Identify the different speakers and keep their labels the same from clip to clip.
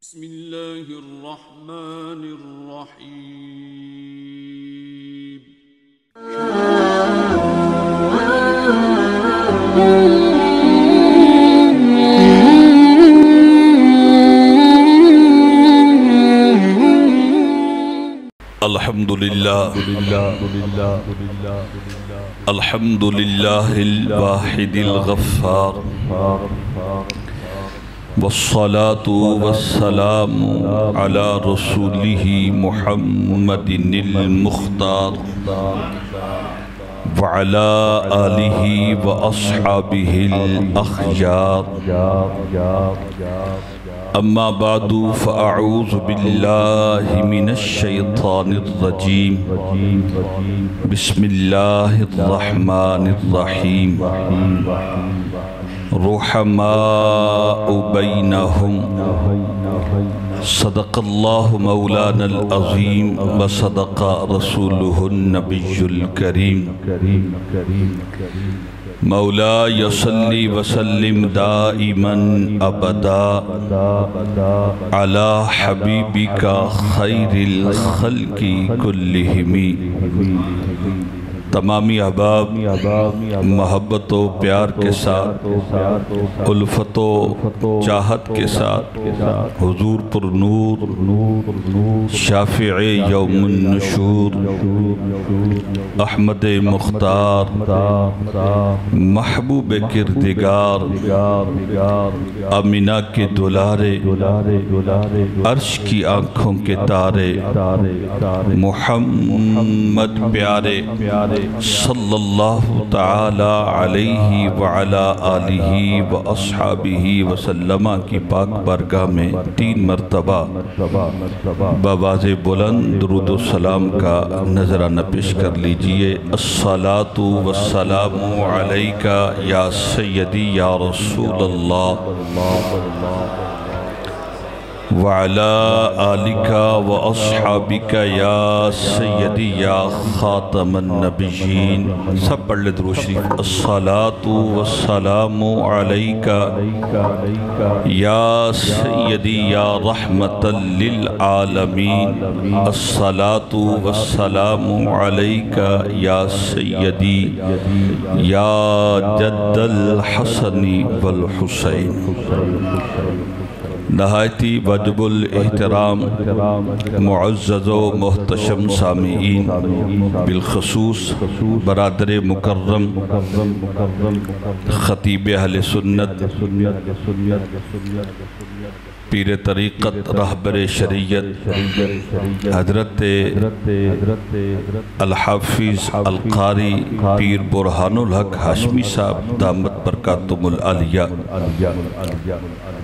Speaker 1: بسم الله الرحمن الرحيم.
Speaker 2: الحمد لله الواحد الغفار، والصلاة والسلام على رسوله محمد المختار، وعلى آله وأصحابه الأخيار. أما بعد فأعوذ بالله من الشيطان الرجيم. بسم الله الرحمن الرحيم. رحماء بينهم، صدق الله مولانا العظيم وصدق رسوله النبي الكريم. مولاي صل وسلم دائما ابدا على حبيبك خير الخلق كلهم. تمامی احباب محبت و پیار کے ساتھ، الفت و چاہت کے ساتھ حضور پر نور شافع یوم النشور احمد مختار محبوب کردگار آمینہ کے دلارے عرش کی آنکھوں کے تارے محمد پیارے صلی اللہ تعالی علیہ وعلا آلہ واصحابہ وسلم کی پاک بارگاہ میں 3 مرتبہ بآواز بلند درود و سلام کا نذرانہ پیش کر لیجئے. الصلاة والسلام علیکہ یا سیدی یا رسول اللہ، وعلى آلك وأصحابك يا سيدي يا خاتم النبيين. سب پڑھ لے درود شریف. الصلاة والسلام عليك يا سيدي يا رحمة للعالمين. الصلاة والسلام عليك يا سيدي يا جد الحسن والحسين. نہایتی واجب الاحترام معزز و محتشم سامعین، بالخصوص برادر مکرم خطیب اہل سنت پیر طریقت رہبر شریعت حضرت الحافظ القاری پیر برہان الحق ہاشمی صاحب دامت برکاتہم العالیہ.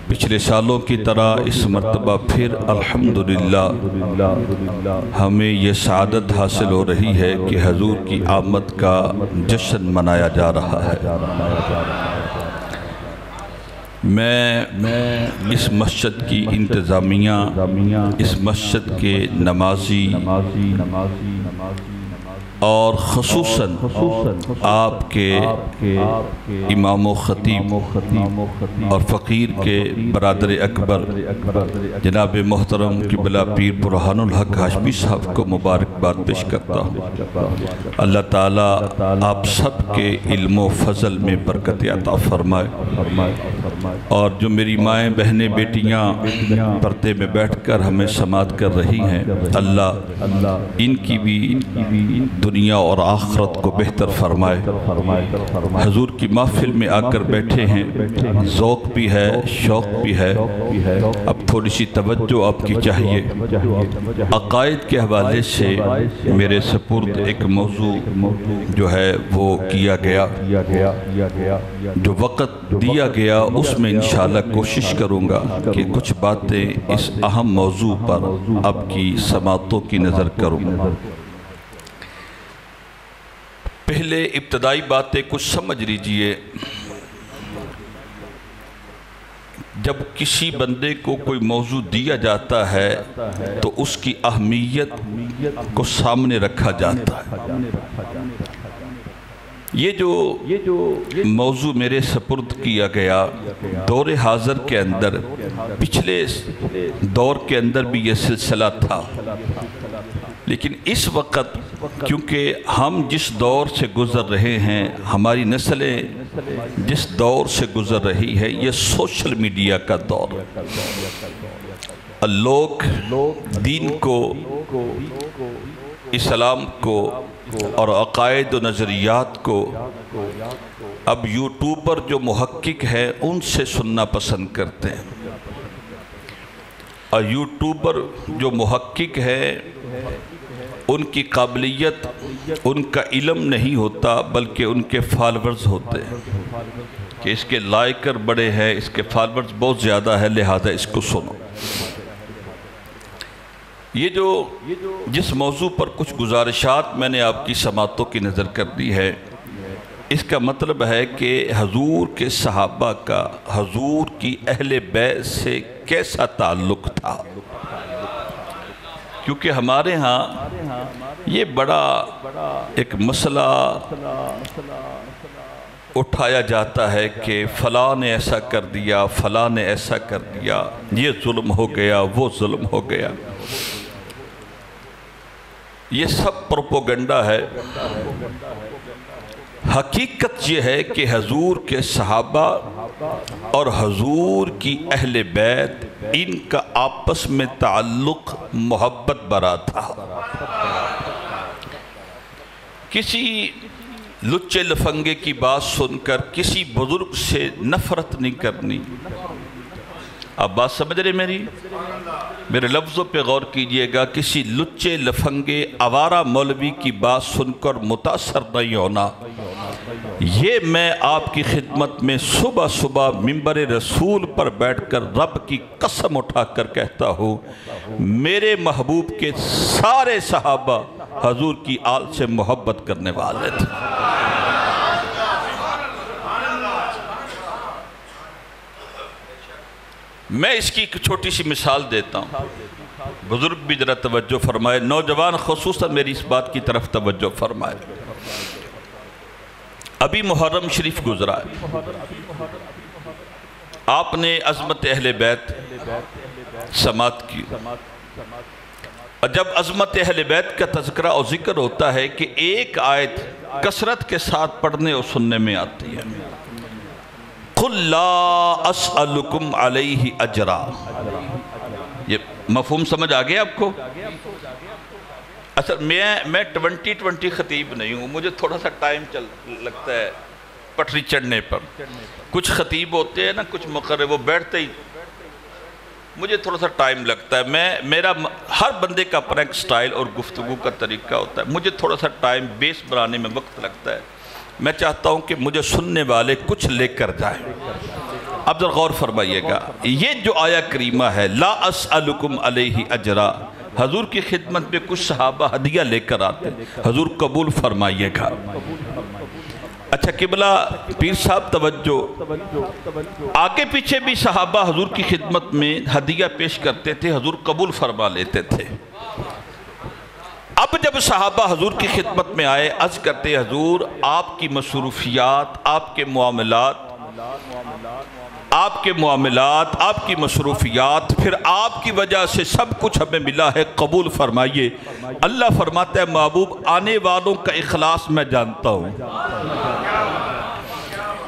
Speaker 2: پچھلے سالوں کی طرح اس مرتبہ پھر الحمدللہ ہمیں یہ سعادت حاصل ہو رہی ہے کہ حضور کی آمد کا جشن منایا جا رہا ہے. میں اس مسجد کی انتظامیہ، اس مسجد کے نمازی اور خصوصاً آپ کے امام و خطیب اور فقیر کے برادر اکبر جناب محترم قبلہ پیر برہان الحق ہاشمی صاحب کو مبارکباد پیش کرتا ہوں. اللہ تعالیٰ آپ سب کے علم و فضل میں برکت عطا فرمائے. اور جو میری مائیں بہنیں بیٹیاں پردے میں بیٹھ کر ہمیں سماعت کر رہی ہیں، اللہ ان کی بھی دنیا اور آخرت کو بہتر فرمائے. حضور کی محفل میں آ کر بیٹھے ہیں، ذوق بھی ہے، شوق بھی ہے. اب تھوڑی سی توجہ آپ کی چاہیے. عقائد کے حوالے سے میرے سپرد ایک موضوع جو ہے وہ کیا گیا، جو وقت دیا گیا اس میں انشاءاللہ کوشش کروں گا کہ کچھ باتیں اس اہم موضوع پر آپ کی سماعتوں کی نظر کروں. پہلے ابتدائی باتیں کچھ سمجھ لیجئے. جب کسی بندے کو کوئی موضوع دیا جاتا ہے تو اس کی اہمیت کو سامنے رکھا جاتا ہے. یہ جو موضوع میرے سپرد کیا گیا دور حاضر کے اندر، پچھلے دور کے اندر بھی یہ سلسلہ تھا، لیکن اس وقت کیونکہ ہم جس دور سے گزر رہے ہیں، ہماری نسلیں جس دور سے گزر رہی ہے، یہ سوشل میڈیا کا دور ہے۔ لوگ دین کو، اسلام کو اور عقائد و نظریات کو اب یوٹیوبر جو محقق ہے ان سے سننا پسند کرتے ہیں، اور یوٹیوبر جو محقق ہے ان کی قابلیت، ان کا علم نہیں ہوتا بلکہ ان کے فالورز ہوتے ہیں کہ اس کے لائکر بڑے ہیں، اس کے فالورز بہت زیادہ ہے، لہذا اس کو سنو۔ یہ جو جس موضوع پر کچھ گزارشات میں نے آپ کی سماعتوں کی نظر کر دی ہے، اس کا مطلب ہے کہ حضور کے صحابہ کا حضور کی اہل بیت سے کیسا تعلق تھا، کیونکہ ہمارے ہاں یہ بڑا ایک مسئلہ اٹھایا جاتا ہے کہ فلاں نے ایسا کر دیا، فلاں نے ایسا کر دیا، یہ ظلم ہو گیا، وہ ظلم ہو گیا۔ یہ سب پروپوگنڈا ہے۔ حقیقت یہ ہے کہ حضور کے صحابہ اور حضور کی اہل بیت، ان کا آپس میں تعلق محبت برا تھا۔ کسی لچے لفنگے کی بات سن کر کسی بزرگ سے نفرت نہیں کرنی۔ آپ بات سمجھ رہے میری؟ میرے لفظوں پہ غور کیجئے گا۔ کسی لچے لفنگے آوارہ مولوی کی بات سن کر متاثر نہیں ہونا۔ یہ میں آپ کی خدمت میں صبح صبح منبر رسول پر بیٹھ کر رب کی قسم اٹھا کر کہتا ہوں، میرے محبوب کے سارے صحابہ حضور کی آل سے محبت کرنے والے تھے۔ میں اس کی ایک چھوٹی سی مثال دیتا ہوں، بزرگ بھی ذرا توجہ فرمائے، نوجوان خصوصاً میری اس بات کی طرف توجہ فرمائے۔ ابھی محرم شریف گزرا ہے، آپ نے عظمت اہل بیت سماعت کی، اور جب عظمت اہل بیت کا تذکرہ اور ذکر ہوتا ہے کہ ایک آیت کثرت کے ساتھ پڑھنے اور سننے میں آتی ہے، قُلْ لَا أَسْأَلُكُمْ عَلَيْهِ أَجْرًا۔ یہ مفہوم سمجھ آگئے آپ کو؟ اصل میں 20 خطیب نہیں ہوں، مجھے تھوڑا سا ٹائم لگتا ہے پٹری چڑھنے پر۔ کچھ خطیب ہوتے ہیں نا، کچھ مقرر، وہ بیٹھتے ہی مجھے تھوڑا سا ٹائم لگتا ہے۔ میرا ہر بندے کا اپنا ایک سٹائل اور گفتگو کا طریقہ ہوتا ہے، مجھے تھوڑا سا ٹائم بیس بنانے میں وقت لگتا ہے۔ میں چاہتا ہوں کہ مجھے سننے والے کچھ لے کر جائیں۔ اب ذرا غور فرمائیے گا، یہ جو آیہ کریمہ ہے لا اسألکم علیہ اجرا، حضور کی خدمت میں کچھ صحابہ ہدیہ لے کر آتے، حضور قبول فرمائیے گا۔ اچھا قبلہ پیر صاحب توجہ، آگے پیچھے بھی صحابہ حضور کی خدمت میں ہدیہ پیش کرتے تھے، حضور قبول فرما لیتے تھے۔ اب جب صحابہ حضور کی خدمت میں آئے، عرض کرتے حضور آپ کی مصروفیات، آپ کے معاملات، آپ کی مصروفیات، پھر آپ کی وجہ سے سب کچھ ہمیں ملا ہے، قبول فرمائیے۔ اللہ فرماتا ہے محبوب آنے والوں کا اخلاص میں جانتا ہوں،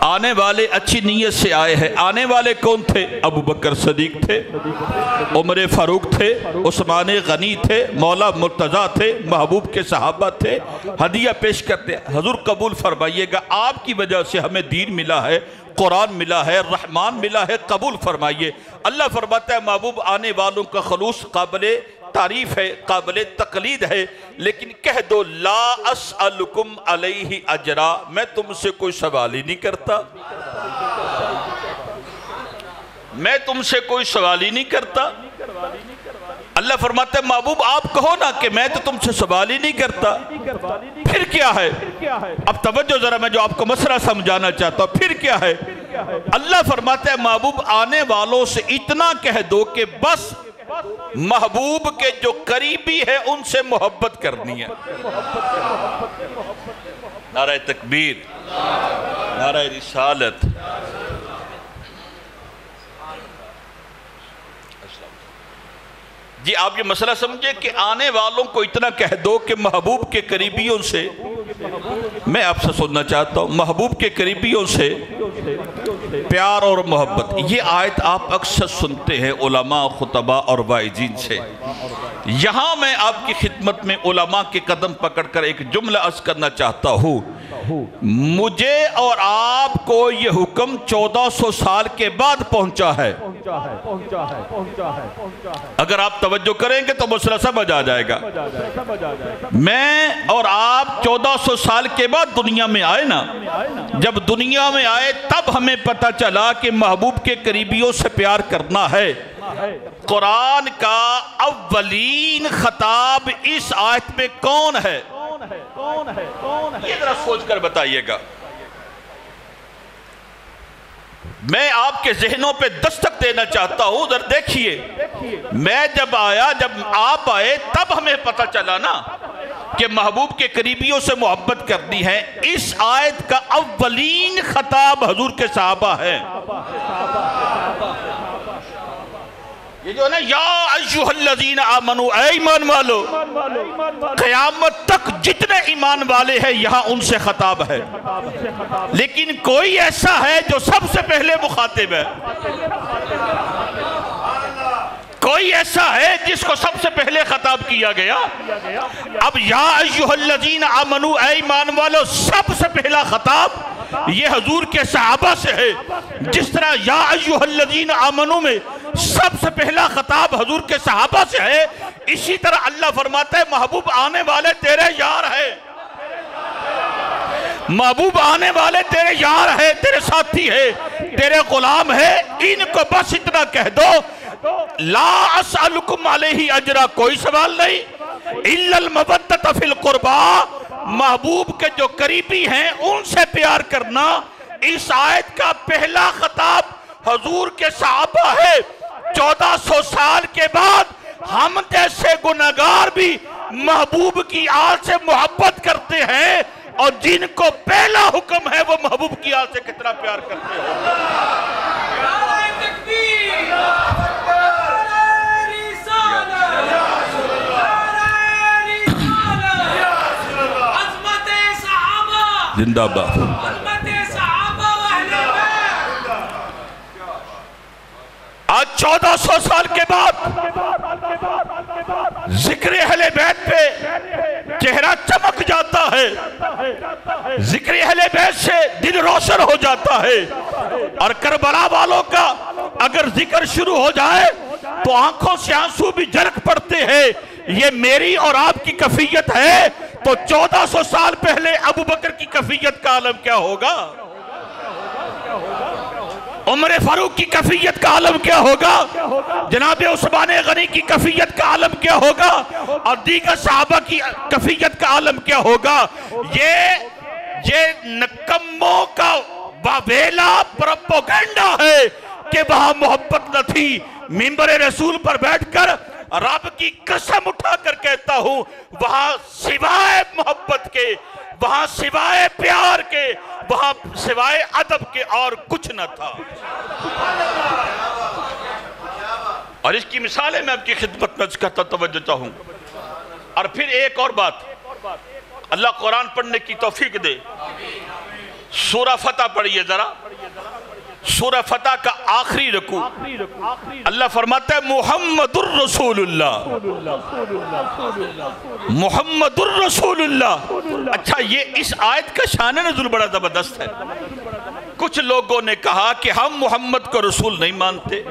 Speaker 2: آنے والے اچھی نیت سے آئے ہیں۔ آنے والے کون تھے؟ ابو بکر صدیق تھے، عمر فاروق تھے، عثمان غنی تھے، مولا مرتضیٰ تھے، محبوب کے صحابہ تھے، ہدیہ پیش کرتے حضور قبول فرمائیے گا، آپ کی وجہ سے ہمیں دین ملا ہے، قرآن ملا ہے، رحمان ملا ہے، قبول فرمائیے۔ اللہ فرماتا ہے محبوب آنے والوں کا خلوص قابل تعریف ہے، قابل تقلید ہے، لیکن کہہ دو لا اسألکم علیہ اجرا، میں تم سے کوئی سوال ہی نہیں کرتا، میں تم سے کوئی سوال ہی نہیں کرتا۔ اللہ فرماتا ہے محبوب آپ کہو نا کہ میں تو تم سے سوال ہی نہیں کرتا، پھر کیا ہے؟ اب توجہ ذرا، میں جو آپ کو مسئلہ سمجھانا چاہتا ہوں، پھر کیا ہے؟ اللہ فرماتا ہے محبوب آنے والوں سے اتنا کہہ دو کہ بس محبوب کے جو قریبی ہے ان سے محبت کرنی ہے۔ نعرہ تکبیر! نعرہ رسالت۔ جی آپ یہ مسئلہ سمجھے کہ آنے والوں کو اتنا کہہ دو کہ محبوب کے قریبیوں سے، میں آپ سے سننا چاہتا ہوں، محبوب کے قریبیوں سے پیار اور محبت، یہ آیت آپ اکثر سنتے ہیں علماء، خطباء اور واعظین سے۔ یہاں میں آپ کی خدمت میں علماء کے قدم پکڑ کر ایک جملہ عرض کرنا چاہتا ہوں۔ مجھے اور آپ کو یہ حکم 1400 سال کے بعد پہنچا ہے۔ اگر آپ توجہ کریں گے تو مسئلہ سمجھ آ جائے گا۔ میں اور آپ 1400 سال کے بعد دنیا میں آئے نا، جب دنیا میں آئے تب ہمیں پتہ چلا کہ محبوب کے قریبیوں سے پیار کرنا ہے۔ قرآن کا اولین خطاب اس آیت میں کون ہے؟ یہ ذرا سوچ کر بتائیے گا۔ میں آپ کے ذہنوں پہ دستک دینا چاہتا ہوں، ذرا دیکھیے، میں جب آیا، جب آپ آئے تب ہمیں پتہ چلا نا کہ محبوب کے قریبیوں سے محبت کرنی ہے۔ اس آیت کا اولین خطاب حضور کے صحابہ ہے۔ یہ جو ہے نا، یا ایھا الذین آمنوا، اے ایمان والو، قیامت تک جتنے ایمان والے ہیں یہاں ان سے خطاب ہے۔ لیکن کوئی ایسا ہے جو سب سے پہلے مخاطب ہے، کوئی ایسا ہے جس کو سب سے پہلے خطاب کیا گیا۔ اب یا ایھا الذین آمنوا، اے ایمان والو، سب سے پہلا خطاب یہ حضور کے صحابہ سے ہے۔ جس طرح یا ایھا الذین آمنوا میں سب سے پہلا خطاب حضور کے صحابہ سے ہے، اسی طرح اللہ فرماتا ہے محبوب آنے والے تیرے یار ہے، محبوب آنے والے تیرے یار ہے، تیرے ساتھی ہے، تیرے غلام ہے۔ ان کو بس اتنا کہہ دو، لا اسألکم علیہ اجرا، کوئی سوال نہیں، الا المودۃ فی القربا، محبوب کے جو قریبی ہیں ان سے پیار کرنا۔ اس آیت کا پہلا خطاب حضور کے صحابہ ہے۔ 1400 سال کے بعد ہم جیسے گناہگار بھی محبوب کی آل سے محبت کرتے ہیں، اور جن کو پہلا حکم ہے وہ محبوب کی آل سے کتنا پیار کرتے ہیں۔ زندہ باد۔ آج 1400 سال کے بعد ذکر اہل بیت پہ چہرہ چمک جاتا ہے، ذکر اہل بیت سے دل روشن ہو جاتا ہے، اور کربلا والوں کا اگر ذکر شروع ہو جائے تو آنکھوں سے آنسو بھی جھلک پڑتے ہیں۔ یہ میری اور آپ کی کیفیت ہے تو 1400 سال پہلے ابو بکر کی کیفیت کا عالم کیا ہوگا؟ عمر فاروق کی کیفیت کا عالم کیا ہوگا؟ جناب عثمان غنی کی کیفیت کا عالم کیا ہوگا؟ اور دیگر صحابہ کی کیفیت کا عالم کیا ہوگا؟ یہ نکموں کا واویلا پروپیگنڈا ہے کہ وہاں محبت نہ تھی۔ منبر رسول پر بیٹھ کر رب کی قسم اٹھا کر کہتا ہوں، وہاں سوائے محبت کے، وہاں سوائے پیار کے، وہاں سوائے ادب کے اور کچھ نہ تھا۔ اور اس کی مثالیں میں آپ کی خدمت میں کرتا توجہ چاہوں۔ اور پھر ایک اور بات، اللہ قرآن پڑھنے کی توفیق دے۔ سورہ فتح پڑھیے ذرا، سورہ فتح کا آخری رکوع، اللہ فرماتا ہے محمد الرسول اللہ، محمد الرسول اللہ۔ اچھا، یہ اس آیت کا شان نزول بڑا زبردست ہے۔ کچھ لوگوں نے کہا کہ ہم محمد کو رسول نہیں مانتے۔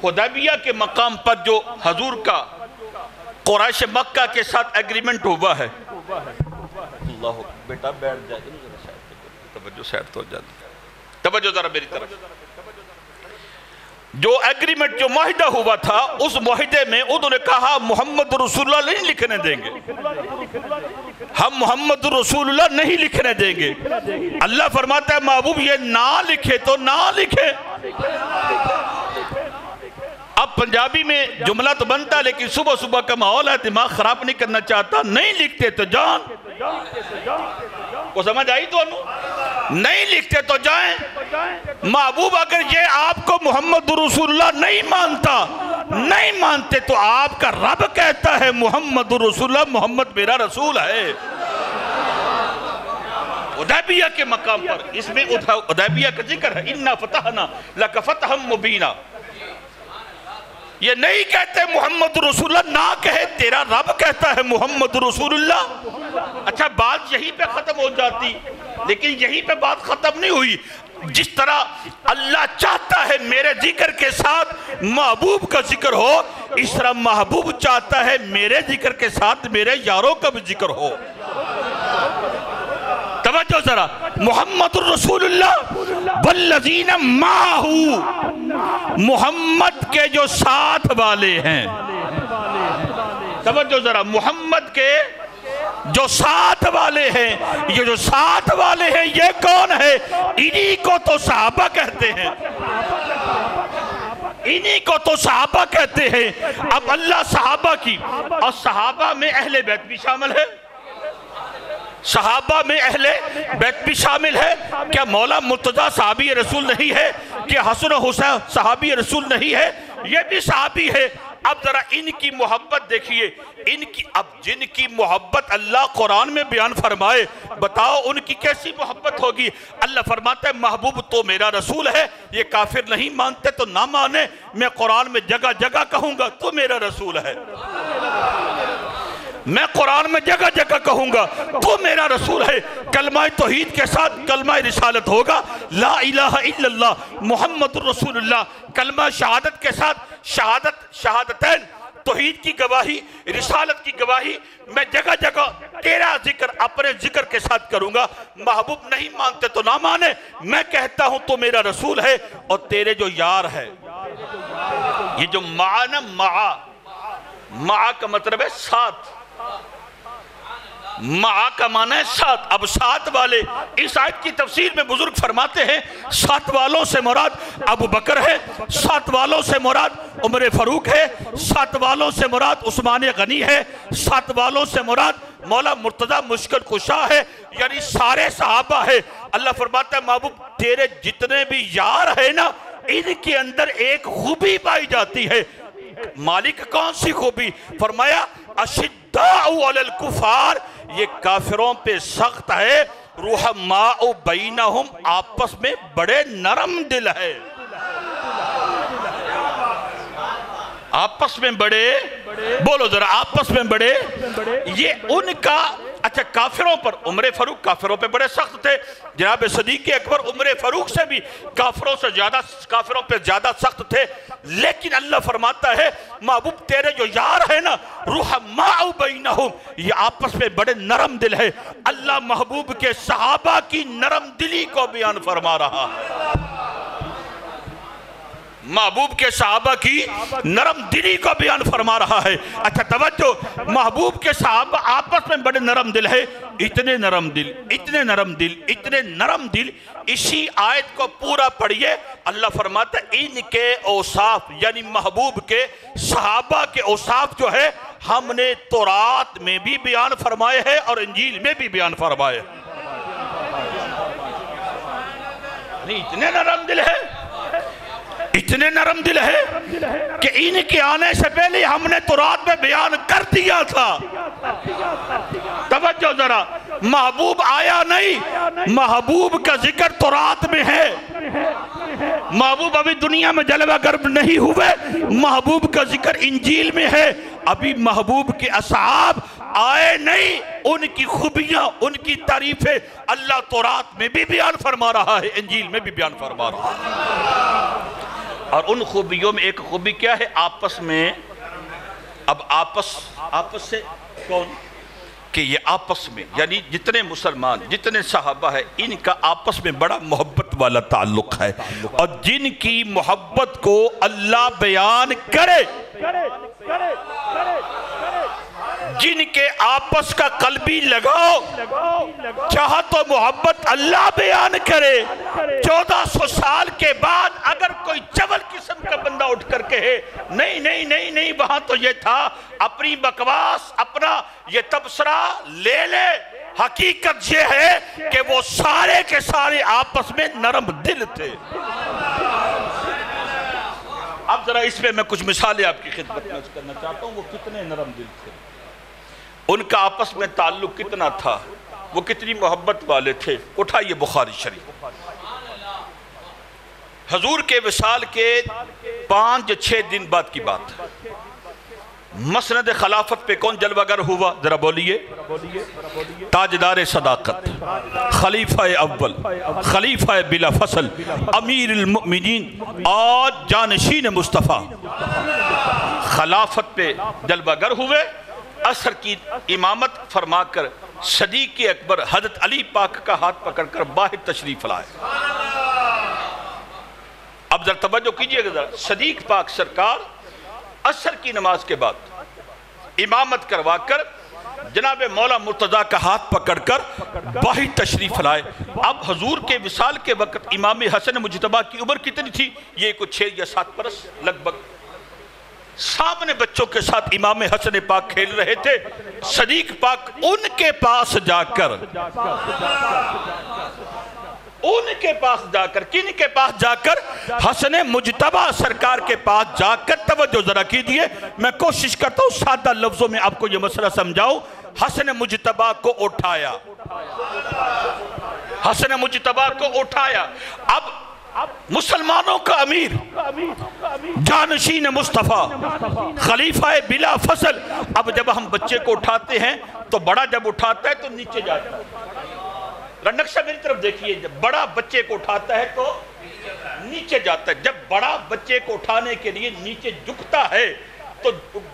Speaker 2: حدیبیہ کے مقام پر جو حضور کا قریش مکہ کے ساتھ ایگریمنٹ ہوا ہے، اللہ بیٹا بیٹھ جائے، توجہ سیٹ تو جاتی، توجہ ذرا میری طرف۔ جو ایگریمنٹ، جو معاہدہ ہوا تھا، اس معاہدے میں انہوں نے کہا محمد رسول اللہ نہیں لکھنے دیں گے، ہم محمد رسول اللہ نہیں لکھنے دیں گے۔ اللہ فرماتا ہے محبوب یہ نہ لکھے تو نہ لکھے۔ اب پنجابی میں جملہ تو بنتا ہے، لیکن صبح صبح کا ماحول ہے، دماغ خراب نہیں کرنا چاہتا، نہیں لکھتے تو جان۔ کو سمجھ آئی تو نہیں لکھتے تو جائیں. محبوب اگر یہ آپ کو محمد رسول اللہ نہیں مانتے تو آپ کا رب کہتا ہے محمد رسول اللہ, محمد میرا رسول ہے. حدیبیہ کے مقام پر اس میں حدیبیہ کا ذکر ہے, اِنَّا فَتَحْنَا لَكَ فَتْحًا مُبِينًا. یہ نہیں کہتے محمد رسول اللہ, نہ کہے تیرا رب کہتا ہے محمد رسول اللہ. اچھا بات یہیں پہ ختم ہو جاتی, لیکن یہیں پہ بات ختم نہیں ہوئی. جس طرح اللہ چاہتا ہے میرے ذکر کے ساتھ محبوب کا ذکر ہو, اس طرح محبوب چاہتا ہے میرے ذکر کے ساتھ میرے یاروں کا بھی ذکر ہو. توجہ ذرا, محمد الرسول اللہ والذین معہو, محمد کے جو ساتھ والے ہیں. توجہ ذرا, محمد کے جو ساتھ والے ہیں, یہ جو ساتھ والے ہیں یہ کون ہے؟ انہی کو تو صحابہ کہتے ہیں, انہی کو تو صحابہ کہتے ہیں. اب اللہ صحابہ کی, اور صحابہ میں اہل بیت بھی شامل ہے, صحابہ میں اہل بیت بھی شامل ہے. کیا مولا مرتضیٰ صحابی رسول نہیں ہے؟ کیا حسن و حسین صحابی رسول نہیں ہے؟ یہ بھی صحابی ہے. اب ذرا ان کی محبت دیکھیے, اب جن کی محبت اللہ قرآن میں بیان فرمائے, بتاؤ ان کی کیسی محبت ہوگی. اللہ فرماتا ہے محبوب تو میرا رسول ہے. یہ کافر نہیں مانتے تو نہ مانے, میں قرآن میں جگہ جگہ کہوں گا تو میرا رسول ہے. میں قرآن میں جگہ جگہ کہوں گا تو میرا رسول ہے. کلمہ توحید کے ساتھ کلمہ رسالت ہوگا, لا الہ الا اللہ محمد الرسول اللہ. کلمہ شہادت کے ساتھ شہادتین, توحید کی گواہی, رسالت کی گواہی. میں جگہ جگہ تیرا ذکر اپنے ذکر کے ساتھ کروں گا. محبوب نہیں مانتے تو نہ مانے, میں کہتا ہوں تو میرا رسول ہے. اور تیرے جو یار ہے, یہ جو معنا مع کا مطلب ہے ساتھ, مع کا معنی ہے ساتھ. اب ساتھ والے, اس آیت کی تفسیر میں بزرگ فرماتے ہیں ساتھ والوں سے مراد ابو بکر ہے, ساتھ والوں سے مراد عمر فاروق ہے, ساتھ والوں سے مراد عثمان غنی ہے, ساتھ والوں سے مراد مولا مرتضیٰ مشکل کشا ہے, یعنی سارے صحابہ ہے. اللہ فرماتا ہے محبوب تیرے جتنے بھی یار ہیں نا, ان کے اندر ایک خوبی پائی جاتی ہے. مالک کون سی خوبی؟ فرمایا اشداء علی الکفار, یہ کافروں پہ سخت ہے, رحماء بینہم, آپس میں بڑے نرم دل ہے, آپس میں بڑے, بولو ذرا, آپس میں بڑے. یہ ان کا, اچھا کافروں پر عمر فاروق کافروں پہ بڑے سخت تھے. جناب صدیق اکبر عمر فاروق سے بھی کافروں پہ زیادہ سخت تھے. لیکن اللہ فرماتا ہے محبوب تیرے جو یار ہیں نا, رحماء بینہم, یہ آپس میں بڑے نرم دل ہے. اللہ محبوب کے صحابہ کی نرم دلی کو بیان فرما رہا ہے, محبوب کے صحابہ کی نرم دلی کو بیان فرما رہا ہے. اچھا توجہ, محبوب کے صحابہ آپس میں بڑے نرم دل ہے. اتنے نرم دل, اتنے نرم دل, اتنے نرم دل. اسی آیت کو پورا پڑھئے, اللہ فرماتا ہے ان کے اوصاف, یعنی محبوب کے صحابہ کے اوصاف جو ہے ہم نے تورات میں بھی بیان فرمائے ہیں اور انجیل میں بھی بیان فرمائے. اتنے نرم دل ہے, اتنے نرم دل ہے کہ ان کے آنے سے پہلے ہم نے تورات میں بیان کر دیا تھا. توجہ ذرا, محبوب آیا نہیں, محبوب کا ذکر تورات میں ہے. محبوب ابھی دنیا میں جلوہ گرب نہیں ہوئے, محبوب کا ذکر انجیل میں ہے. ابھی محبوب کے اصحاب آئے نہیں, ان کی خوبیاں, ان کی تعریفیں اللہ تورات میں بھی بیان فرما رہا ہے, انجیل میں بھی بیان فرما رہا ہے. اور ان خوبیوں میں ایک خوبی کیا ہے؟ آپس میں. اب آپس سے کون؟ کہ یہ آپس میں, یعنی جتنے مسلمان, جتنے صحابہ ہیں, ان کا آپس میں بڑا محبت والا تعلق ہے. اور جن کی محبت کو اللہ بیان کرے, جن کے آپس کا قلبی لگاؤ, چاہا تو محبت اللہ بیان کرے. 1400 سال کے بعد اگر کوئی چول قسم کا بندہ اٹھ کر کہے نہیں نہیں نہیں نہیں وہاں تو یہ تھا, اپنی بکواس, اپنا یہ تبصرہ لے لے, حقیقت یہ ہے کہ وہ سارے کے سارے آپس میں نرم دل تھے۔ اب ذرا اس میں میں کچھ مثالیں آپ کی خدمت میں کرنا چاہتا ہوں، وہ کتنے نرم دل تھے، ان کا آپس میں تعلق کتنا تھا، وہ کتنی محبت والے تھے۔ اٹھائیے بخاری شریف، حضور کے وصال کے 5-6 دن بعد کی بات، مسند خلافت پہ کون جلوہ گر ہوا؟ ذرا بولیے۔ تاجدار صداقت، خلیفہ اول، خلیفہ بلا فصل، امیر المؤمنین اور جانشین مصطفیٰ خلافت پہ جلوہ گر ہوئے۔ عصر کی امامت فرما کر صدیق اکبر حضرت علی پاک کا ہاتھ پکڑ کر باہر تشریف لائے۔ اب ذرا توجہ کیجئے گا، صدیق پاک سرکار عصر کی نماز کے بعد امامت کروا کر جناب مولا مرتضیٰ کا ہاتھ پکڑ کر باہر تشریف لائے۔ اب حضور کے وصال کے وقت امام حسن مجتبیٰ کی عمر کتنی تھی؟ یہ کچھ 6 یا 7 برس لگ بھگ۔ سامنے بچوں کے ساتھ امام حسن پاک کھیل رہے تھے، صدیق پاک ان کے پاس جا کر کن کے پاس جا کر حسن مجتبیٰ سرکار کے پاس جا کر، توجہ ذرا کیجئے، میں کوشش کرتا ہوں سادہ لفظوں میں آپ کو یہ مسئلہ سمجھاؤں۔ حسن مجتبیٰ کو اٹھایا، حسن مجتبیٰ کو اٹھایا۔ اب مسلمانوں کا امیر، جانشین مصطفیٰ، خلیفہ بلا فصل۔ اب جب ہم بچے کو اٹھاتے ہیں تو بڑا جب اٹھاتا ہے تو نیچے جاتا ہے۔ نقشہ میری طرف دیکھیے، جب بڑا بچے کو اٹھاتا ہے تو نیچے جاتا ہے۔ جب بڑا بچے کو اٹھانے کے لیے نیچے جھکتا ہے تو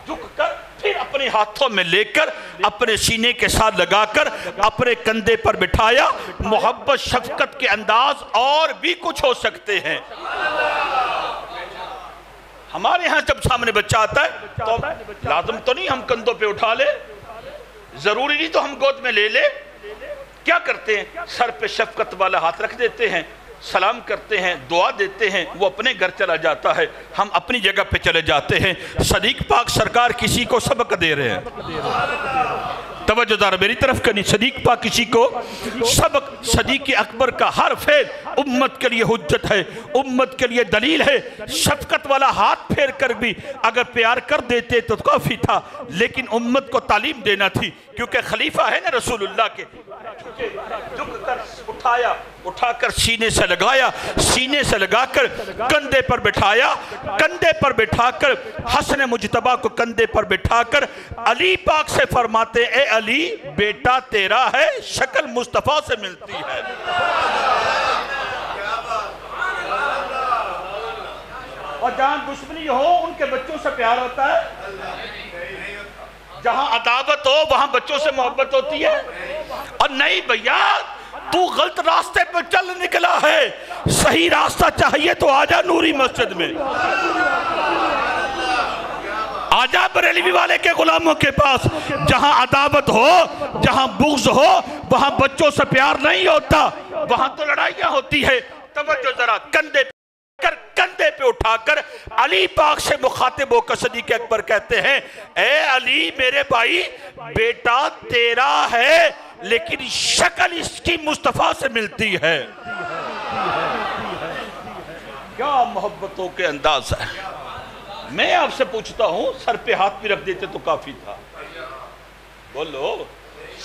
Speaker 2: جھک کر پھر اپنے ہاتھوں میں لے کر اپنے سینے کے ساتھ لگا کر اپنے کندھے پر بٹھایا۔ محبت شفقت کے انداز اور بھی کچھ ہو سکتے ہیں۔ ہمارے ہاں جب سامنے بچہ آتا ہے تو لازم تو نہیں ہم کندھوں پہ اٹھا لے، ضروری نہیں تو ہم گود میں لے لے۔ کیا کرتے ہیں؟ سر پہ شفقت والا ہاتھ رکھ دیتے ہیں، سلام کرتے ہیں، دعا دیتے ہیں، وہ اپنے گھر چلا جاتا ہے، ہم اپنی جگہ پہ چلے جاتے ہیں۔ صدیق پاک سرکار کسی کو سبق دے رہے ہیں، توجہ دار میری طرف کرنی، صدیق پاک کسی کو سبق۔ صدیق اکبر کا ہر فعل امت کے لیے حجت ہے، امت کے لیے دلیل ہے۔ شفقت والا ہاتھ پھیر کر بھی اگر پیار کر دیتے تو کافی تھا، لیکن امت کو تعلیم دینا تھی، کیونکہ خلیفہ ہے نا رسول اللہ کے۔ جھک کر اٹھایا، اٹھا کر سینے سے لگایا، سینے سے لگا کر کندھے پر بٹھایا، کندھے پر بٹھا کر حسن مجتبیٰ کو کندھے پر بٹھا کر علی پاک سے فرماتے، اے علی بیٹا تیرا ہے، شکل مصطفیٰ سے ملتی ہے۔ اور جہاں دشمنی ہو ان کے بچوں سے پیار ہوتا ہے، جہاں عداوت ہو وہاں بچوں سے محبت ہوتی ہے۔ اور نہیں بھیا، تو غلط راستے پر چل نکلا ہے، صحیح راستہ چاہیے تو آجا نوری مسجد میں، آجا بریلوی والے کے غلاموں کے پاس۔ جہاں عداوت ہو، جہاں بغض ہو، وہاں بچوں سے پیار نہیں ہوتا، وہاں تو لڑائیاں ہوتی ہے۔ توجہ ذرا، کندھے پہ اٹھا کر علی پاک سے مخاطب ہو کر صدیق اکبر کہتے ہیں، اے علی میرے بھائی، بیٹا تیرا ہے لیکن شکل اس کی مصطفیٰ سے ملتی ہے۔ کیا محبتوں کے انداز ہے۔ میں آپ سے پوچھتا ہوں، سر پہ ہاتھ بھی رکھ دیتے تو کافی تھا، بولو،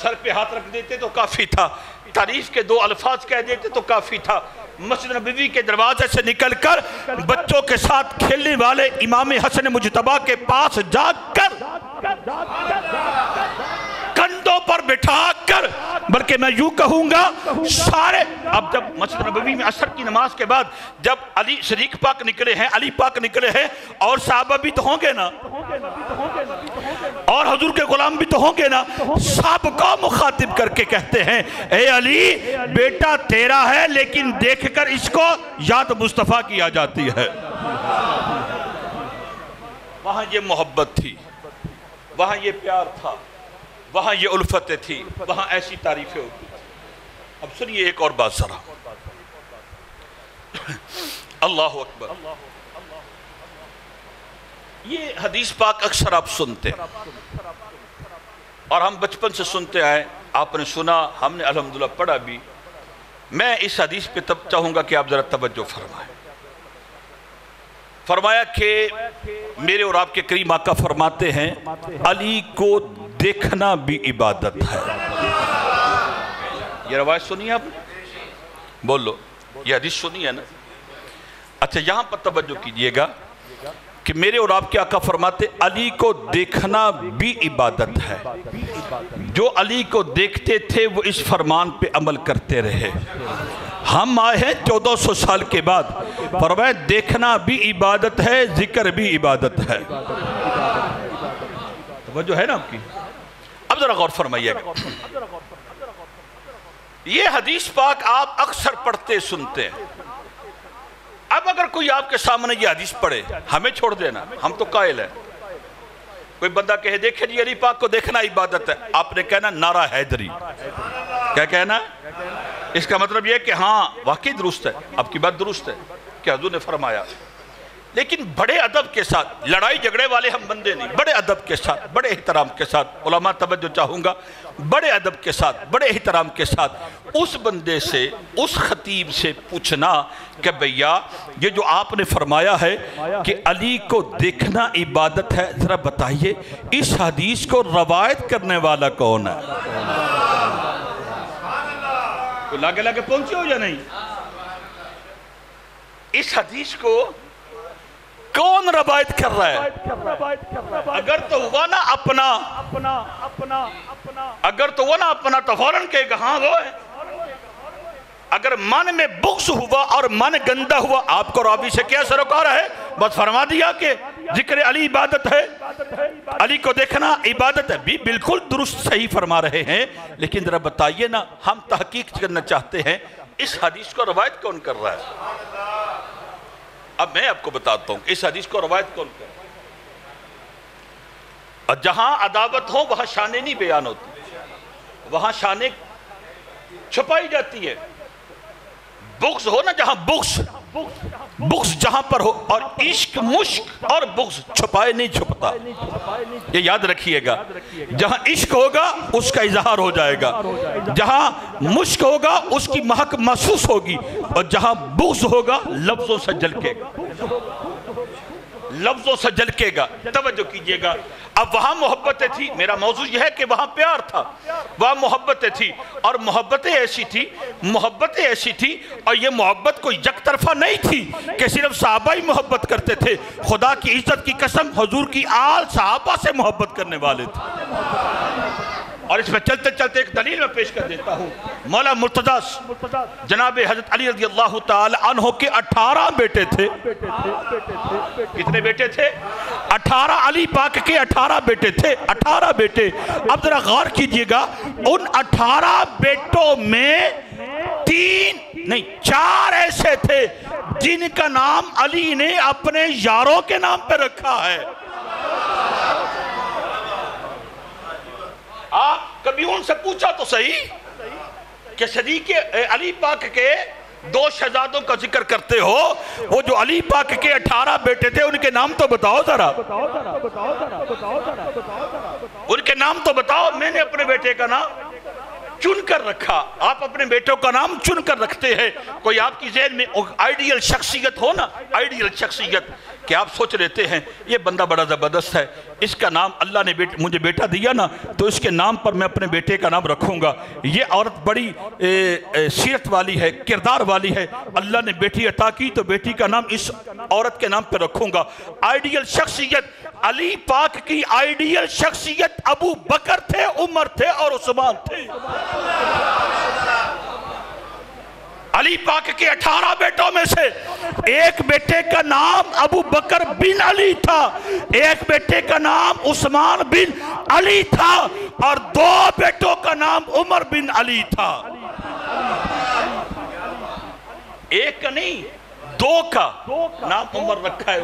Speaker 2: سر پہ ہاتھ رکھ دیتے تو کافی تھا، تعریف کے 2 الفاظ کہہ دیتے تو کافی تھا۔ مسجد نبوی کے دروازے سے نکل کر بچوں کے ساتھ کھیلنے والے امام حسن مجتبیٰ کے پاس جا کر کندھوں پر بٹھا کر، بلکہ میں یوں کہوں گا سارے، اب جب مسجد نبوی میں عصر کی نماز کے بعد جب علی صدیق پاک نکلے ہیں، علی پاک نکلے ہیں، اور صحابہ بھی تو ہوں گے نا، اور حضور کے غلام بھی تو ہوں گے نا، سب کو مخاطب کر کے کہتے ہیں، اے علی بیٹا تیرا ہے لیکن دیکھ کر اس کو یاد مصطفیٰ کی آ جاتی ہے۔ وہاں یہ محبت تھی، وہاں یہ پیار تھا، وہاں یہ الفتیں تھی، وہاں ایسی تعریفیں ہوتی تھی۔ اب سنیے ایک اور بات ذرا، اللہ اکبر۔ یہ حدیث پاک اکثر آپ سنتے ہیں اور ہم بچپن سے سنتے آئے، آپ نے سنا، ہم نے الحمدللہ پڑھا بھی. میں اس حدیث پہ تب چاہوں گا کہ آپ ذرا توجہ فرمائیں. فرمایا کہ میرے اور آپ کے کریم آقا فرماتے ہیں علی کو دیکھنا بھی عبادت ہے. یہ روایت سنی ہے آپ نے؟ بولو، یہ حدیث سنی ہے نا؟ اچھا یہاں پر توجہ کیجئے گا کہ میرے اور آپ کے آقا فرماتے علی کو دیکھنا بھی عبادت ہے. جو علی کو دیکھتے تھے وہ اس فرمان پہ عمل کرتے رہے. ہم آئے ہیں 1400 سال کے بعد، فرمایا دیکھنا بھی عبادت ہے، ذکر بھی عبادت ہے. توجہ ہے نا آپ کی؟ اب ذرا غور فرمائیے گا. یہ حدیث پاک آپ اکثر پڑھتے سنتے ہیں. اب اگر کوئی آپ کے سامنے یہ حدیث پڑھے، ہمیں چھوڑ دینا، ہم تو قائل ہیں. کوئی بندہ کہے دیکھیں جی علی پاک کو دیکھنا عبادت ہے، آپ نے کہنا نعرہ حیدری. کیا کہنا؟ اس کا مطلب یہ ہے کہ ہاں واقعی درست ہے، آپ کی بات درست ہے کہ حضور نے فرمایا. لیکن بڑے ادب کے ساتھ، لڑائی جھگڑے والے ہم بندے نہیں، بڑے ادب کے ساتھ، بڑے احترام کے ساتھ، علماء توجہ چاہوں گا، بڑے ادب کے ساتھ، بڑے احترام کے ساتھ اس بندے سے، اس خطیب سے پوچھنا کہ بھیا یہ جو آپ نے فرمایا ہے کہ علی کو دیکھنا عبادت ہے، ذرا بتائیے اس حدیث کو روایت کرنے والا کون ہے؟ کوئی لاگے لاگے پہنچے ہو یا نہیں؟ اس حدیث کو کون روایت کر رہا ہے؟ اگر تو ہوا نا اپنا تو فوراً کہے گا ہاں وہ ہے. اگر من میں بغض ہوا اور من گندہ ہوا، آپ کو راوی سے کیا سروکار ہے؟ بس فرما دیا کہ ذکر علی عبادت ہے، علی کو دیکھنا عبادت ہے. بھی بالکل درست صحیح فرما رہے ہیں، لیکن ذرا بتائیے نا، ہم تحقیق کرنا چاہتے ہیں اس حدیث کو روایت کون کر رہا ہے؟ اب میں آپ کو بتاتا ہوں اس حدیث کو روایت کون کر رہا ہے. اور جہاں عداوت ہو وہاں شانیں نہیں بیان ہوتی، وہاں شانیں چھپائی جاتی ہے. بغض ہو نا جہاں بغض جہاں پر ہو، اور عشق مشق اور بغض چھپائے نہیں چھپتا. یہ یاد رکھیے گا، جہاں عشق ہوگا اس کا اظہار ہو جائے گا، جہاں مشق ہوگا اس کی مہک محسوس ہوگی، اور جہاں بغض ہوگا لفظوں سے جھلکے گا. توجہ کیجئے گا. اب وہاں محبتیں تھی، میرا موضوع یہ ہے کہ وہاں پیار تھا، وہاں محبتیں تھی، اور محبتیں ایسی تھی اور یہ محبت کوئی یک طرفہ نہیں تھی کہ صرف صحابہ ہی محبت کرتے تھے. خدا کی عزت کی قسم حضور کی آل صحابہ سے محبت کرنے والے تھے. اور اس میں چلتے چلتے ایک دلیل میں پیش کر دیتا ہوں. مولا مرتضی جناب حضرت علی رضی اللہ تعالی عنہ کے 18 بیٹے تھے. کتنے بیٹے تھے؟ 18. علی پاک کے 18 بیٹے تھے. 18 بیٹے. اب ذرا غور کیجئے گا، ان 18 بیٹوں میں 4 ایسے تھے جن کا نام علی نے اپنے یاروں کے نام پہ رکھا ہے. آپ کبھی ان سے پوچھا تو صحیح کہ صدیق علی پاک کے 2 شہزادوں کا ذکر کرتے ہو، وہ جو علی پاک کے 18 بیٹے تھے ان کے نام تو بتاؤ ذرا. ان کے نام تو بتاؤ. میں نے اپنے بیٹے کا نام چن کر رکھا. آپ اپنے بیٹوں کا نام چن کر رکھتے ہیں. کوئی آپ کی ذہن میں آئیڈیل شخصیت ہو نا، آئیڈیل شخصیت کہ آپ سوچ لیتے ہیں یہ بندہ بڑا زبردست ہے، اس کا نام اللہ نے مجھے بیٹا دیا نا تو اس کے نام پر میں اپنے بیٹے کا نام رکھوں گا. یہ عورت بڑی سیرت والی ہے، کردار والی ہے، اللہ نے بیٹی عطا کی تو بیٹی کا نام اس عورت کے نام پہ رکھوں گا. آئیڈیل شخصیت. علی پاک کی آئیڈیل شخصیت ابو بکر تھے، عمر تھے اور عثمان تھے. علی پاک کے 18 بیٹوں میں سے ایک بیٹے کا نام ابو بکر بن علی تھا، ایک بیٹے کا نام عثمان بن علی تھا، اور 2 بیٹوں کا نام عمر بن علی تھا. ایک کا نہیں، 2 کا نام عمر رکھا ہے.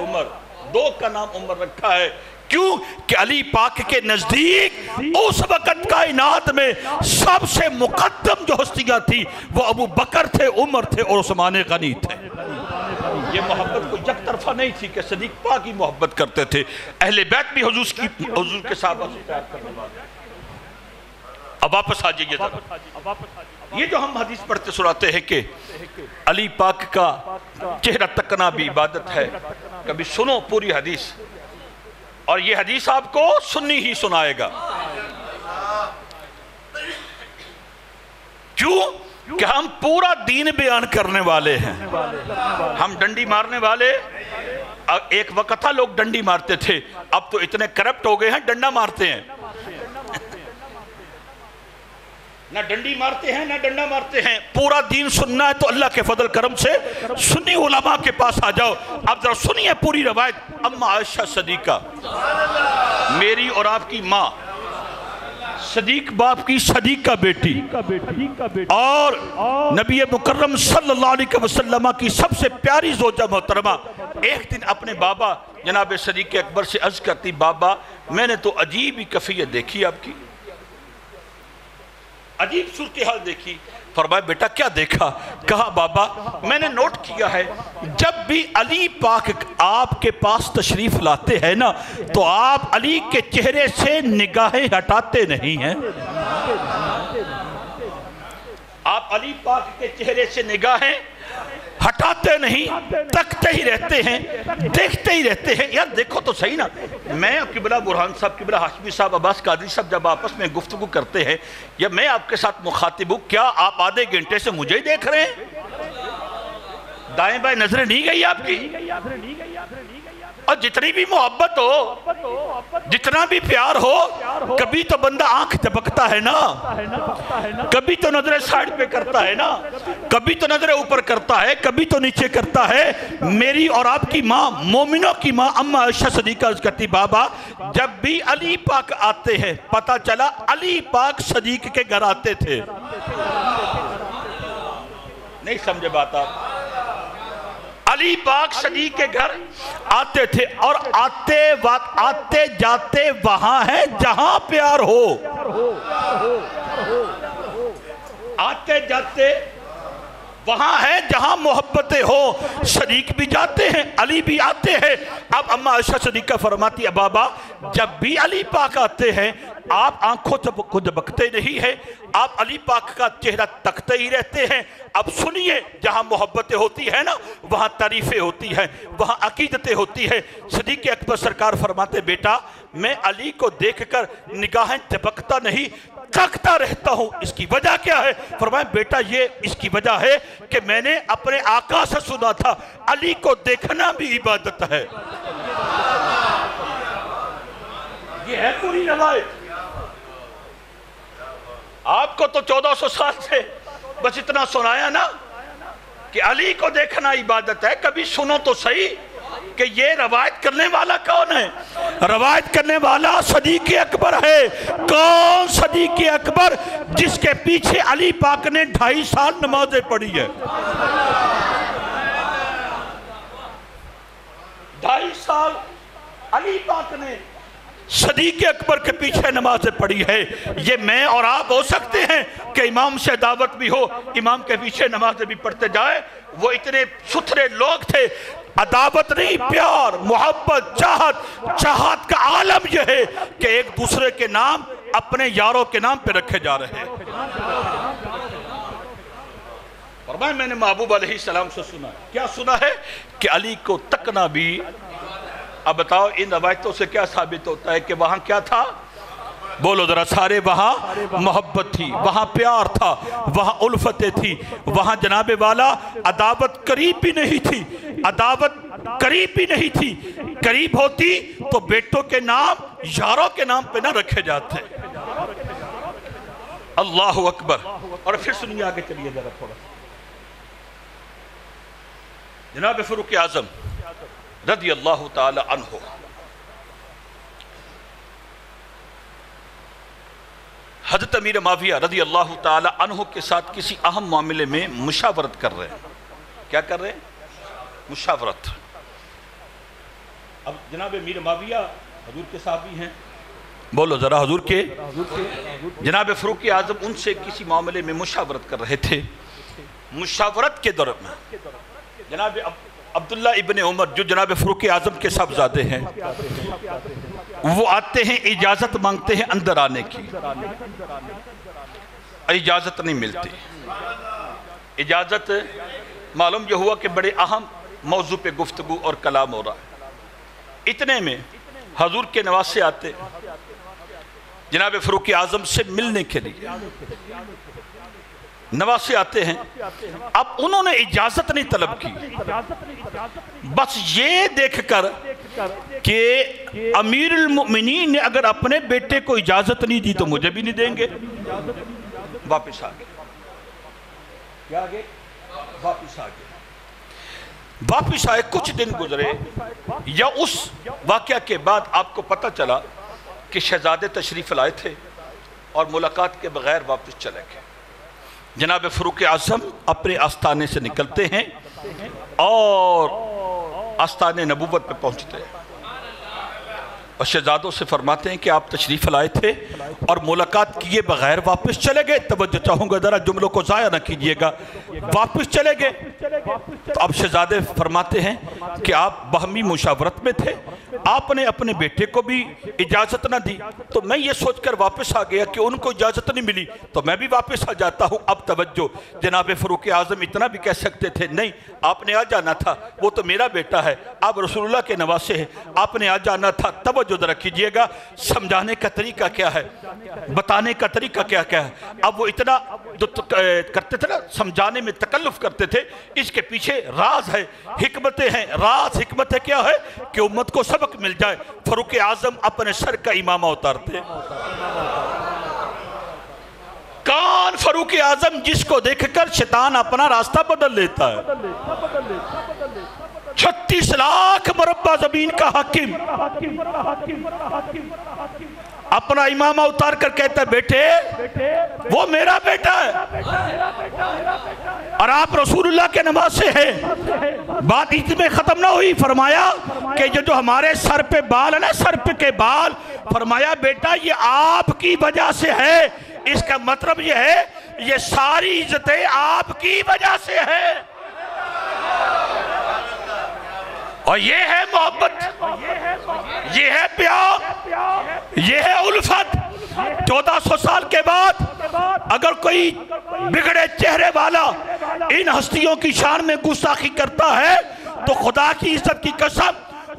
Speaker 2: 2 کا نام عمر رکھا ہے. کیوں کہ علی پاک کے نزدیک اس وقت کائنات میں سب سے مقدم جو ہستیاں تھی وہ ابو بکر تھے، عمر تھے اور عثمان غنی تھے. یہ محبت کو یک طرفہ نہیں تھی کہ صدیق پاک ہی محبت کرتے تھے. اہل بیت بھی حضور کے صحابہ سے پیار کرنے والے. اب واپس آ جائیے ذرا، یہ جو ہم حدیث پڑھتے سناتے ہیں کہ علی پاک کا چہرہ تکنا بھی عبادت ہے، کبھی سنو پوری حدیث، اور یہ حدیث آپ کو سنی ہی سنائے گا۔ کیوں کہ ہم پورا دین بیان کرنے والے ہیں، ہم ڈنڈی مارنے والے، ایک وقت تھا لوگ ڈنڈی مارتے تھے، اب تو اتنے کرپٹ ہو گئے ہیں ڈنڈا مارتے ہیں، نہ ڈنڈی مارتے ہیں نہ ڈنڈا مارتے ہیں۔ پورا دین سننا ہے تو اللہ کے فضل کرم سے سنی علماء کے پاس آ جاؤ۔ اب ذرا سنیے پوری روایت۔ اما عائشہ صدیقہ، میری اور آپ کی ماں، صدیق باپ کی صدیقہ بیٹی، اور نبی مکرم صلی اللہ علیہ وسلم کی سب سے پیاری زوجہ محترمہ، ایک دن اپنے بابا جناب صدیق اکبر سے عرض کرتی، بابا میں نے تو عجیب ہی کیفیت دیکھی، آپ کی عجیب صورتحال دیکھی۔ فرمایا بیٹا کیا دیکھا؟ کہا بابا میں نے نوٹ کیا ہے جب بھی علی پاک آپ کے پاس تشریف لاتے ہیں نا تو آپ علی کے چہرے سے نگاہیں ہٹاتے نہیں ہیں، آپ علی پاک کے چہرے سے نگاہیں ہٹاتے نہیں، تکتے ہی رہتے ہیں، دیکھتے ہی رہتے ہیں۔ یار دیکھو تو صحیح نا، میں قبلہ برہان صاحب، قبلہ ہاشمی صاحب، عباس قادری صاحب جب آپس میں گفتگو کرتے ہیں یا میں آپ کے ساتھ مخاطب ہوں، کیا آپ آدھے گھنٹے سے مجھے ہی دیکھ رہے ہیں؟ دائیں بائیں نظریں نہیں گئی آپ کی؟ اور جتنی بھی محبت ہو، جتنا بھی پیار ہو، کبھی تو بندہ آنکھ جھپکتا ہے نا، کبھی تو نظریں سائیڈ پہ کرتا ہے نا، کبھی تو نظریں اوپر کرتا ہے، کبھی تو نیچے کرتا ہے۔ میری اور آپ کی ماں، مومنوں کی ماں اما عائشہ صدیقہ عرض کرتی، بابا جب بھی علی پاک آتے ہیں، پتہ چلا علی پاک صدیق کے گھر آتے تھے۔ نہیں سمجھے بات آپ؟ علی پاک صدیق کے گھر آتے تھے، اور آتے جاتے وہاں ہے جہاں پیار ہو، آتے جاتے وہاں ہے جہاں محبتیں ہو۔ صدیق بھی جاتے ہیں، علی بھی آتے ہیں۔ اب اما عائشہ صدیقہ فرماتی ہے بابا جب بھی علی پاک آتے ہیں آپ آنکھوں کو جھپکتے نہیں ہیں، آپ علی پاک کا چہرہ تکتے ہی رہتے ہیں۔ اب سنیے، جہاں محبتیں ہوتی ہیں نا وہاں تعریفیں ہوتی ہیں، وہاں عقیدتیں ہوتی ہیں۔ صدیق اکبر سرکار فرماتے بیٹا میں علی کو دیکھ کر نگاہیں جھپکتا نہیں، تکتا رہتا ہوں، اس کی وجہ کیا ہے؟ فرمایا بیٹا یہ اس کی وجہ ہے کہ میں نے اپنے آقا سے سنا تھا علی کو دیکھنا بھی عبادت ہے۔ یہ ہے پوری روایت۔ آپ کو تو 1400 سال سے بس اتنا سنایا نا کہ علی کو دیکھنا عبادت ہے۔ کبھی سنو تو صحیح کہ یہ روایت کرنے والا کون ہے؟ روایت کرنے والا صدیق اکبر ہے۔ کون صدیق اکبر؟ جس کے پیچھے علی پاک نے 2.5 سال نمازیں پڑھی ہے۔ 2.5 سال علی پاک نے صدیق اکبر کے پیچھے نمازیں پڑھی ہے۔ یہ میں اور آپ ہو سکتے ہیں کہ امام سے دعوت بھی ہو، امام کے پیچھے نمازیں بھی پڑھتے جائے۔ وہ اتنے ستھرے لوگ تھے، عداوت نہیں، پیار، محبت، چاہت کا عالم یہ ہے کہ ایک دوسرے کے نام اپنے یاروں کے نام پہ رکھے جا رہے ہیں۔ فرمایا میں نے محبوب علیہ السلام سے سنا ہے۔ کیا سنا ہے؟ کہ علی کو تکنا بھی۔ اب بتاؤ ان روایتوں سے کیا ثابت ہوتا ہے کہ وہاں کیا تھا؟ بولو ذرا سارے، وہاں محبت تھی، وہاں پیار تھا، وہاں الفتیں تھی، وہاں جناب والا عداوت قریب بھی نہیں تھی، عداوت قریب بھی نہیں تھی۔ قریب ہوتی تو بیٹوں کے نام یاروں کے نام پہ نہ رکھے جاتے۔ اللہ اکبر۔ اور پھر سنیے آگے چلیے ذرا تھوڑا۔ جناب فاروق اعظم رضی اللہ تعالی عنہ حضرت امیر معاویہ رضی اللہ تعالی عنہ کے ساتھ کسی اہم معاملے میں مشاورت کر رہے ہیں۔ کیا کر رہے ہیں؟ مشاورت۔ اب جناب امیر معاویہ حضور کے صحابی ہیں، بولو ذرا حضور کے۔ جناب فاروق اعظم ان سے کسی معاملے میں مشاورت کر رہے تھے۔ مشاورت کے دوران جناب عبداللہ ابن عمر جو جناب فاروق اعظم کے صاحبزادے ہیں وہ آتے ہیں، اجازت مانگتے ہیں اندر آنے کی۔ اجازت نہیں ملتی. اجازت معلوم یہ ہوا کہ بڑے اہم موضوع پہ گفتگو اور کلام ہو رہا ہے. اتنے میں حضور کے نواسے آتے جناب فاروق اعظم سے ملنے کے لیے. نواسے آتے ہیں. اب انہوں نے اجازت نہیں طلب کی، بس یہ دیکھ کر کہ امیر المؤمنین نے اگر اپنے بیٹے کو اجازت نہیں دی تو مجھے بھی نہیں دیں گے. واپس آگئے. کیا آگئے؟ واپس آگئے. واپس آئے. کچھ دن گزرے یا اس واقعہ کے بعد آپ کو پتہ چلا کہ شہزادے تشریف لائے تھے اور ملاقات کے بغیر واپس چلے گئے. جناب فاروق اعظم اپنے آستانے سے نکلتے ہیں اور آستانے نبوت پہ پہنچتے ہیں اور شہزادوں سے فرماتے ہیں کہ آپ تشریف لائے تھے اور ملاقات کیے بغیر واپس چلے گئے. توجہ چاہوں گا ذرا جملوں کو ضائع نہ کیجئے گا. واپس چلے گئے. تو اب شہزادے فرماتے ہیں کہ آپ باہمی مشاورت میں تھے، آپ نے اپنے بیٹے کو بھی اجازت نہ دی، تو میں یہ سوچ کر واپس آ گیا کہ ان کو اجازت نہیں ملی تو میں بھی واپس آ جاتا ہوں. اب توجہ، جناب فاروق اعظم اتنا بھی کہہ سکتے تھے نہیں آپ نے آ جانا تھا، وہ تو میرا بیٹا ہے، آپ رسول اللہ کے نواسے ہیں، آپ نے آ جانا تھا. توجہ ذرا کیجئے گا. سمجھانے کا طریقہ کیا ہے، بتانے کا طریقہ کیا ہے. اب وہ اتنا جو کرتے تھے نا، سمجھانے میں تکلف کرتے تھے، اس کے پیچھے راز ہے، حکمتیں ہیں. راز حکمت ہے کیا ہے کہ امت کو سبق مل جائے. فاروق اعظم اپنے سر کا امامہ اتارتے. کون فاروق اعظم جس کو دیکھ کر شیطان اپنا راستہ بدل لیتا ہے. 36 لاکھ مربع زمین کا حاکم اپنا امامہ اتار کر کہتا ہے بیٹے وہ میرا بیٹا ہے اور آپ رسول اللہ کے نواسے ہیں. بات اس میں ختم نہ ہوئی. فرمایا کہ جو ہمارے سر پہ بال ہے نا، سر پہ کے بال، فرمایا بیٹا یہ آپ کی وجہ سے ہے. اس کا مطلب یہ ہے یہ ساری عزتیں آپ کی وجہ سے ہیں. اور یہ ہے محبت، یہ ہے پیار، یہ ہے الفت. 1400 سال کے بعد اگر کوئی بگڑے چہرے والا ان ہستیوں کی شان میں گستاخی کرتا ہے تو خدا کی عزت کی قسم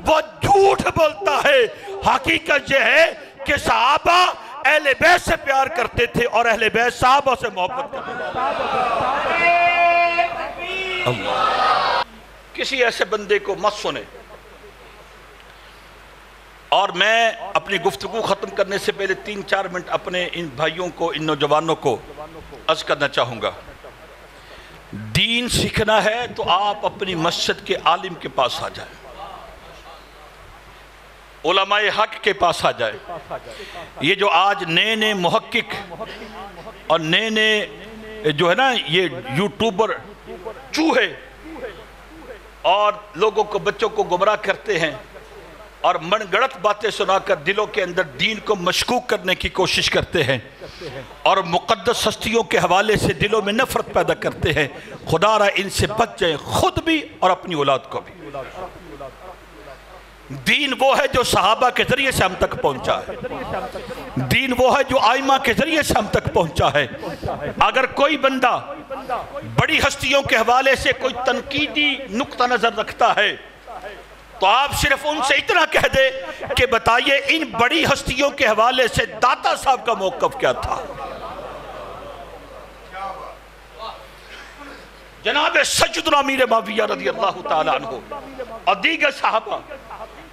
Speaker 2: وہ جھوٹ بولتا ہے. حقیقت یہ ہے کہ صحابہ اہل بیت سے پیار کرتے تھے اور اہل بیت صحابہ سے محبت کرتے تھے. کسی ایسے بندے کو مت سنے. اور میں اپنی گفتگو ختم کرنے سے پہلے 3-4 منٹ اپنے ان بھائیوں کو، ان نوجوانوں کو عرض کرنا چاہوں گا. دین سیکھنا ہے تو آپ اپنی مسجد کے عالم کے پاس آ جائیں، علماء حق کے پاس آ جائیں. یہ جو آج نئے محقق اور نئے جو ہے نا یہ یوٹیوبر چوہے اور لوگوں کو، بچوں کو گمراہ کرتے ہیں اور من گڑت باتیں سنا کر دلوں کے اندر دین کو مشکوک کرنے کی کوشش کرتے ہیں اور مقدس ہستیوں کے حوالے سے دلوں میں نفرت پیدا کرتے ہیں. خدا را ان سے بچ جائیں، خود بھی اور اپنی اولاد کو بھی. دین وہ ہے جو صحابہ کے ذریعے سے ہم تک پہنچا ہے. دین وہ ہے جو آئمہ کے ذریعے سے ہم تک پہنچا ہے. اگر کوئی بندہ بڑی ہستیوں کے حوالے سے کوئی تنقیدی نقطہ نظر رکھتا ہے تو آپ صرف ان سے اتنا کہہ دے کہ بتائیے ان بڑی ہستیوں کے حوالے سے داتا صاحب کا موقف کیا تھا. جناب سیدنا امیر معاویہ رضی اللہ تعالیٰ عنہ اور دیگر صحابہ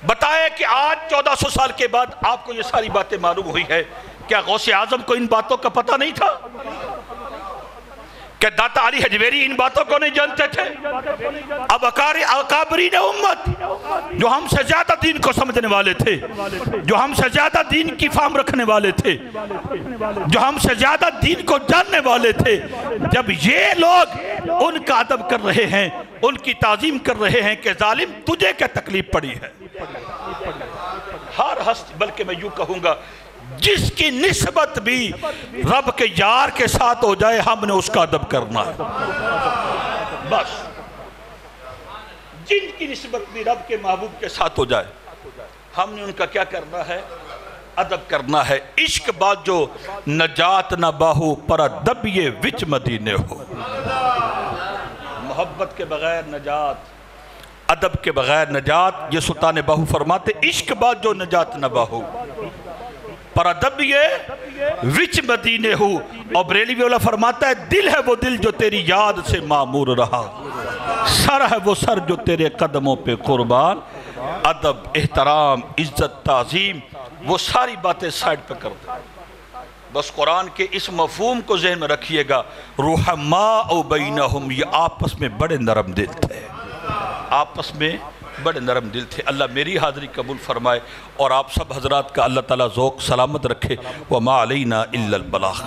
Speaker 2: بتائے کہ آج 1400 سال کے بعد آپ کو یہ ساری باتیں معلوم ہوئی ہے. کیا غوث اعظم کو ان باتوں کا پتہ نہیں تھا؟ کہ داتا علی حجویری ان باتوں کو نہیں جانتے تھے؟ اب اکابرین امت جو ہم سے زیادہ دین کو سمجھنے والے تھے، جو ہم سے زیادہ دین کی فہم رکھنے والے تھے، جو ہم سے زیادہ دین کو جاننے والے تھے، جب یہ لوگ ان کا ادب کر رہے ہیں، ان کی تعظیم کر رہے ہیں کہ ظالم تجھے کیا تکلیف پڑی ہے. ہر ہستی، بلکہ میں یوں کہوں گا جس کی نسبت بھی رب کے یار کے ساتھ ہو جائے ہم نے اس کا ادب کرنا ہے. بس جن کی نسبت بھی رب کے محبوب کے ساتھ ہو جائے ہم نے ان کا کیا کرنا ہے؟ ادب کرنا ہے۔ عشق بات جو نجات نہ باہو پر ادب یہ وچ مدینے ہو۔ محبت کے بغیر نجات، ادب کے بغیر نجات، یہ سلطان باہو فرماتے عشق بات جو نجات نہ باہو پر ادب یہ وچ مدینے ہو۔ اور بریلوی والا فرماتا ہے دل ہے وہ دل جو تیری یاد سے معمور رہا، سر ہے وہ سر جو تیرے قدموں پہ قربان۔ ادب، احترام، عزت، تعظیم، وہ ساری باتیں سائڈ پہ کر دیں۔ بس قرآن کے اس مفہوم کو ذہن میں رکھیے گا، رحماء بینہم، یہ آپس میں بڑے نرم دل تھے، آپس میں بڑے نرم دل تھے۔ اللہ میری حاضری قبول فرمائے اور آپ سب حضرات کا اللہ تعالیٰ ذوق سلامت رکھے۔ وما علینا الا البلاغ۔